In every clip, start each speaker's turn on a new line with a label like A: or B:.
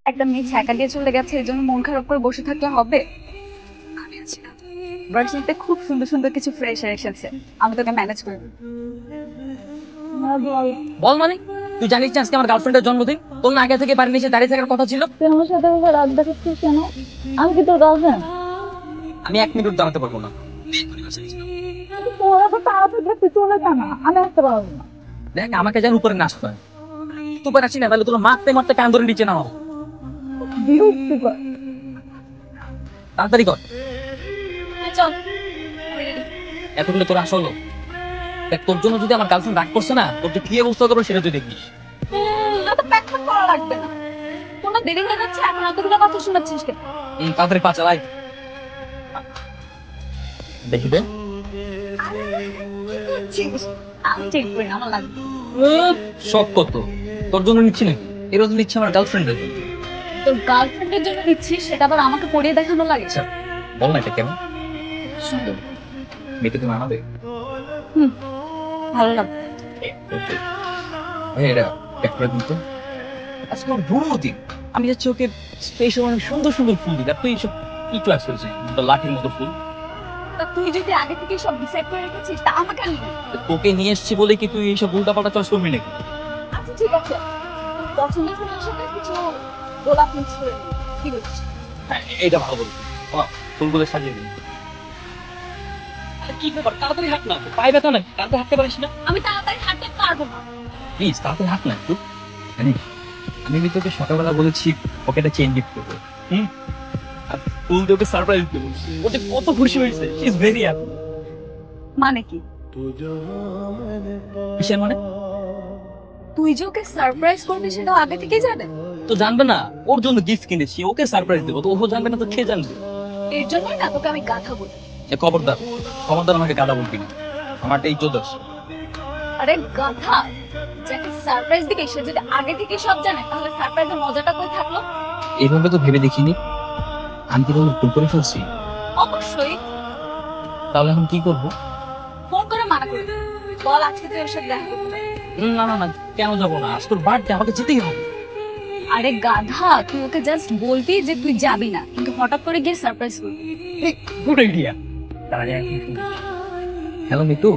A: একটা মেয়ে ছ্যাঁকা দিয়ে চলে গেছে, এই জন্য মন খারাপ করে বসে থাকলে হবে? আমি আছি না। ভার্সিটিতে খুব সুন্দর সুন্দর কিছু ফ্রেশার এসেছে, আমি তোকে ম্যানেজ করে দেব।
B: বল মানে তুই জানিস না আজকে আমার গার্লফ্রেন্ডের জন্মদিন? তোর না আগে থেকে বাড়ির নিচে দাঁড়িয়ে থাকার কথা ছিল?
A: তুই আমার সাথে রাত দেখাচ্ছিস কেন? আমি কি তোর গার্লফ্রেন্ড?
B: আমি 1 মিনিট দাঁড়াতে পারবো না।
A: তোরা তো তাড়াতাড়ি তুই চলে যা না, আমি আসতে পারবো না।
B: দেখ আমাকে যেন উপরে না আসতে হয়। তুই পারছি না তাহলে তোর মারতে মারতে কান ধরে নিচে নামাবো।
A: বিরক্তিকর।
B: তাড়াতাড়ি কর।
A: চল।
B: এতগুলো তোর আসলো। দেখ তোর জন্য যদি আমার গার্লফ্রেন্ড রাগ করছে না, তোর যে কি অবস্থা করবো সেটা তুই দেখিস।
A: তো প্যাক করা লাগবে না, কোনো দেরি হয়ে যাচ্ছে, এখন এতগুলো কথা শোনাচ্ছিস কেন?
B: তাড়াতাড়ি পা চালাই। দেখি দে।
A: আমি চেক করি, আমার লাগবে।
B: শখ কত তোর জন্য নিচ্ছি নাকি? এরকম নিচ্ছে আমার গার্লফ্রেন্ডের জন্য।
A: তোর গার্লফ্রেন্ডের জন্য দিচ্ছিস, সেটা আবার আমাকে পড়িয়ে দেখানো লাগে?
B: আচ্ছা বল না এটা কেমন
A: সুন্দর।
B: মেয়েকে তুমি আনাবে?
A: ভালো লাগবে।
B: এটা প্যাক করে দিন তো। আজকে আমার জন্মদিন, আমি যাচ্ছি ওকে স্পেশাল অনেক সুন্দর সুন্দর ফুল দিই। আর তুই এইসব কি ক্লাস করেছিস? লাঠির মতো ফুল।
A: তা তুই যদি আগে থেকে সব ডিসাইড করে রেখেছিস, তা আমাকে আনবি।
B: তোকে নিয়ে এসেছি বলে কি তুই এইসব উল্টাপাল্টা চয়েস করবি নাকি?
A: আচ্ছা ঠিক আছে, পছন্দের ফুলের সাথে কিছু গোলাপ মিক্স করে দিবি, কি বলিস?
B: হ্যাঁ এইটা ভালো বলছিস। ফুলগুলো সাজিয়ে দিন। কি ব্যাপার তাড়াতাড়ি হাঁট না, পায়ে ব্যথা নাকি? তাড়াতাড়ি হাঁটতে পারিস না?
A: আমি তাড়াতাড়ি হাঁটতে পারবো না।
B: প্লিজ তাড়াতাড়ি হাঁট না একটু। জানিস আমি তোকে সকালবেলা বলেছি ওকে একটা চেইন গিফট করবো। আর ফুল দিয়ে ওকে সারপ্রাইজ দেবো। ও যে কত খুশি হয়েছে, শি ইজ ভেরি হ্যাপি।
A: মানে কি?
B: কিসের মানে?
A: তুই যে ওকে সারপ্রাইজ করবি সেটা আগে থেকেই জানে?
B: তো জানবে না, ওর জন্য গিফট কিনেছি, ওকে সারপ্রাইজ দেবো। তো ও জানবে না তো কে জানবে?
A: এর জন্যই না তোকে আমি গাধা বলি।
B: খবরদার খবরদার আমাকে গাদা বলবি না, আমার এই ইজ্জত।
A: আরে গাধা, যাকে সারপ্রাইজ দিবি সে যদি আগে থেকে সব জানে, তাহলে সারপ্রাইজের মজাটা কই থাকলো?
B: এইভাবে তো ভেবে দেখিনি। আমি কি তাহলে ভুল করে ফেলছি?
A: অবশ্যই।
B: তাহলে এখন কি করবো?
A: ফোন করে মানা করবি, বল আজকে তুই ওর সাথে দেখা করতে যাবি।
B: না না না, কেন যাবো না? আজ তোর বার্থডে, আমাকে যেতেই হবে।
A: আরে গাধা, তুই ওকে জাস্ট বলবি যে তুই যাবি না, কিন্তু হঠাৎ করে গিয়ে সারপ্রাইজ করবি।
B: Good idea. হ্যালো মিতু,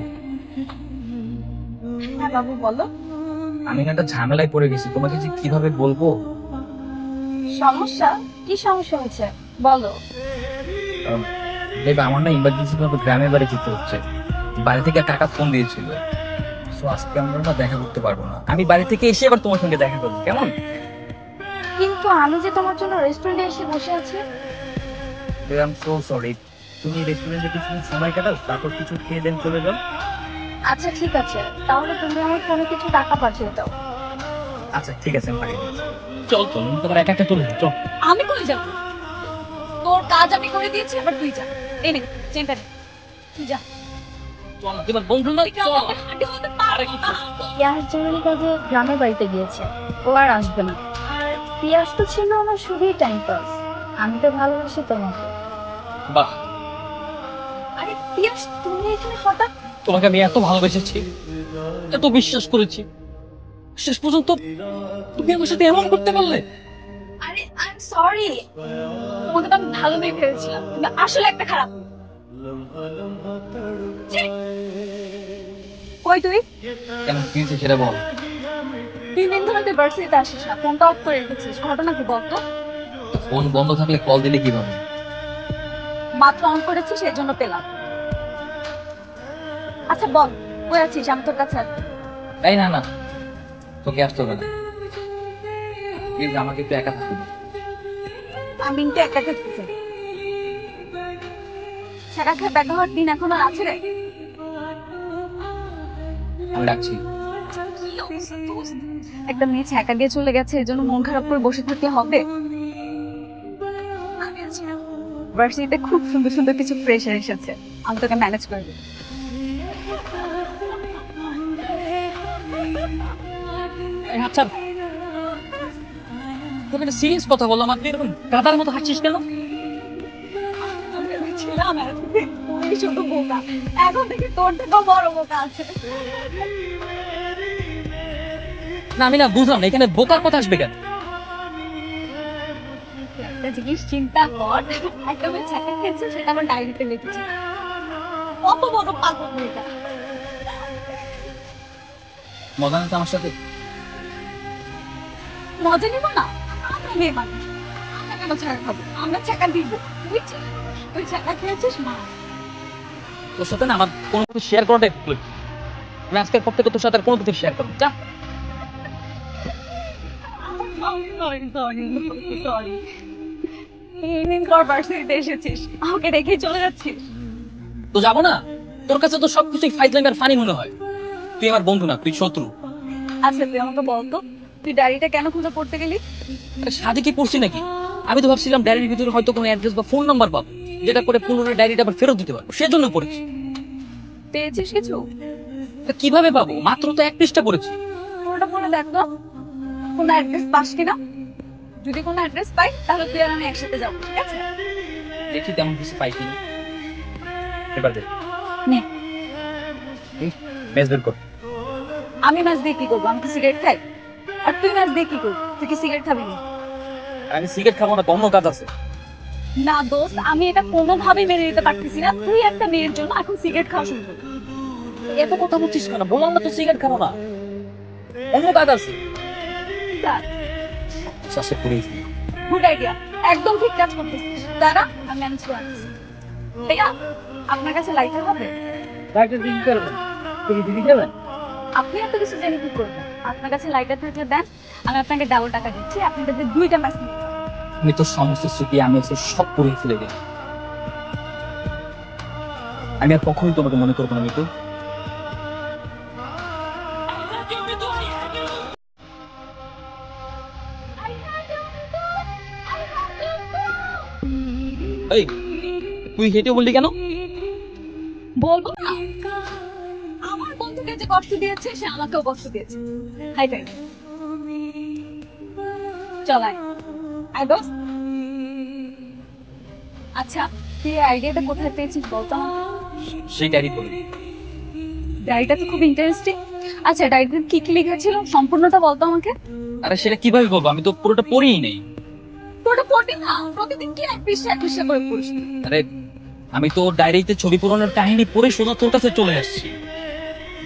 A: হ্যাঁ বাবু বলো।
B: আমি একটা ঝামেলায় পড়ে গেছি, তোমাকে যে কিভাবে বলবো।
A: সমস্যা? কি সমস্যা হয়েছে বলো।
B: দেখ আমার না ইমার্জেন্সি ভাবে গ্রামের বাড়ি যেতে হচ্ছে। বাড়ি থেকে কাকা ফোন দিয়েছিল, সো আজকে আমরা না দেখা করতে পারবো না। আমি বাড়ি থেকে এসে আবার তোমার সঙ্গে দেখা করবো, কেমন?
A: কিন্তু আমি যে তোমার জন্য রেস্টুরেন্টে এসে বসে আছি।
B: I am so sorry. তুমি রেস্টুরেন্টে কিছু সময় কাটাও, তারপর কিছু খেয়ে দেন চলে যাও।
A: আচ্ছা ঠিক আছে, তাহলে তুমি আমার ফোনে কিছু টাকা পাঠিয়ে দাও।
B: আচ্ছা ঠিক আছে, আমি পাঠিয়ে দিচ্ছি। চল চল, তোমার একা একা চলে যাও, চল।
A: আমি কই যাব? তোর কাজ আমি করে দিয়েছি, এবার তুই যা। এই নে চেনটা নে, তুই যা।
B: চল তোমার বন্ধু না, চল। আরে কি
A: পিয়াস জরুরি কাজে গ্রামের বাড়িতে গিয়েছে, ও আর আসবে না। আর পিয়াস তো ছিল আমার শুধুই টাইম পাস, আমি তো ভালোবাসি তোমাকে।
B: বাহ,
A: আরে পিয়াস তুমি এখানে হঠাৎ?
B: তোমাকে আমি এত ভালোবেসেছি, এত বিশ্বাস করেছি, শেষ পর্যন্ত তুমি আমার সাথে এমন করতে পারলে?
A: আরে আই এম সরি, তোমাকে তো আমি ভালো মেয়ে ভেবেছিলাম, তুমি আসলে একটা খারাপ মেয়ে। ছি! কই তুই?
B: কেন কি হয়েছে সেটা বল।
A: 3 দিন ধরে তুই ভার্সিটিতে আসিস না, ফোনটা অফ করে রেখেছিস, ঘটনা কি বল তো?
B: ফোন বন্ধ থাকলে কল দিলে কিভাবে?
A: মাত্র অন করেছিস, সেই জন্য পেলাম। আচ্ছা বল, কই আছিস? আমি তোর কাছে আসবো।
B: এই না না, তোকে আসতে হবে না, প্লিজ আমাকে একটু একা থাকতে দে।
A: আমি কিন্তু একা থাকতে চাই। ছাড়া খেয়ে দেখা হওয়ার দিন এখনো আছে রে।
B: আমি রাখছি।
A: কি অবস্থা দোস্ত? একটা মেয়ে ছ্যাঁকা দিয়ে চলে গেছে, এই জন্য মন খারাপ করে বসে থাকলে হবে? আমি আছি না। ভার্সিটিতে খুব সুন্দর সুন্দর কিছু ফ্রেশার এসেছে, আমি তোকে ম্যানেজ করে দেবো।
B: আচ্ছা তুমি একটা সিরিয়াস কথা বললাম, আপনি এরকম গাদার মতো হাসছিস কেন?
A: আমি ভেবেছিলাম এতদিন তুই শুধু বোকা, এখন থেকে তোর থেকেও বড় বোকা আছে।
B: না আমি না বুঝলাম না, এখানে বোকার কথা আসবে কেন?
A: একটা জিনিস চিন্তা কর, একটা মেয়ে ছ্যাঁকা খেয়েছে সেটা আমার ডায়েরিতে লিখেছে। কত বড় পাগল মেয়েটা।
B: মজা নিতে আমার সাথে?
A: মজা নিব না? আমরা মেয়ে মানুষ, আমরা কেন ছ্যাঁকা খাবো? আমরা ছ্যাঁকা দিব, বুঝছিস? তুই ছ্যাঁকা খেয়েছিস মা।
B: তোর সাথে না আমার কোনো কিছু শেয়ার করাটাই ভুল। আমি আজকের পর থেকে তোর সাথে আর কোনো কিছু শেয়ার করবো যা।
A: সরি দিন পর ভার্সিটিতে এসেছিস, আমাকে রেখেই চলে যাচ্ছিস।
B: তো যাবো না? তোর কাছে তো সবকিছুই ফাইজলামি আর ফানি মনে হয়। তুই আমার বন্ধু না, তুই শত্রু।
A: আচ্ছা তুই আমাকে বলতো, তুই ডায়েরিটা কেন খুঁজে পড়তে গেলি?
B: সাথে কি পড়ছি নাকি? আমি তো ভাবছিলাম ডায়েরির ভিতরে হয়তো কোনো অ্যাড্রেস বা ফোন নাম্বার পাবো, যেটা করে পুনরায় ডায়েরিটা আবার ফেরত দিতে পারবো, সেজন্য পড়েছি।
A: পেয়েছিস কিছু?
B: তা কিভাবে পাবো? মাত্র তো এক পৃষ্ঠা পড়েছি।
A: ওটা পড়ে দেখ তো, কোনো অ্যাড্রেস পাস কিনা। যদি কোনো অ্যাড্রেস পাই তাহলে তুই আর আমি একসাথে যাবো, ঠিক আছে?
B: দেখি তেমন কিছু পাই কিনা। এবার দেখ
A: নে।
B: মেজ বের কর।
A: আমি মাছ দিয়ে কি করবো? আমি কি সিগারেট খাই? আর তুই মাছ দিয়ে কি করবি? তুই কি সিগারেট খাবি না?
B: আমি সিগারেট খাবো না, অন্য কাজ আছে।
A: না দোস্ত, আমি এটা কোনোভাবেই মেনে নিতে পারতেছি না, তুই একটা মেয়ের জন্য এখন সিগারেট খাওয়া শুরু করবি।
B: এত কথা বলছিস কেন? বললাম না তো সিগারেট খাবো না, অন্য কাজ আছে। শ্বাসে পুড়িয়ে ফেলি।
A: গুড আইডিয়া, একদম ঠিক কাজ করতেছিস। দাঁড়া, আমি ম্যানেজ করে আনছি। ভাইয়া, আপনার কাছে লাইটার হবে?
B: লাইটার দিন করবেন? তুমি দিদি খাবেন?
A: আপনি এত কিছু জেনে কি করবেন? আপনার কাছে লাইটার থাকলে দেন, আমি আপনাকে ডাবল টাকা দিচ্ছি, আপনি তাদের 2টা ম্যাচ নিন।
B: আমি তো সমস্ত স্মৃতি আমি হচ্ছে সব পুড়িয়ে ফেলে দিই। আমি আর কখনোই তোমাকে মনে করবো না মিতু। এই তুই হেঁটে বললি কেন?
A: বলবো না, আমার বন্ধুকে যে কষ্ট দিয়েছে সে আমাকেও কষ্ট দিয়েছে। Hi fi. চল আয়, আয় দোস্ত। আচ্ছা, তুই আইডিয়াটা কোথায় পেয়েছিস বলতো আমাকে?
B: সেই ডায়েরি পড়ি।
A: ডায়েরিটা তো খুব ইন্টারেস্টিং। আচ্ছা, ডায়েরিতে কি কি লেখা ছিল সম্পূর্ণটা বলতো আমাকে।
B: আরে সেটা কিভাবে বলবো? আমি তো পুরোটা পড়িই নেই।
A: তোটা পড়বি না? প্রতিদিন কি এক পৃষ্ঠা করে পড়িস?
B: আরে আমি তো ডায়েরিতে ছবি পূরণের কাহিনী পড়ে সোজা তোর কাছে চলে আসছি।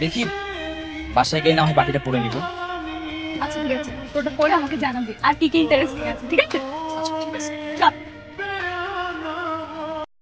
B: দেখি বাসায় গিয়ে না হয় বাকিটা পড়ে নিবো।
A: আচ্ছা ঠিক আছে, তোটা পড়ে আমাকে জানাবি আর কি কি ইন্টারেস্টিং আছে, ঠিক আছে?
B: আচ্ছা ঠিক আছে।
A: চল।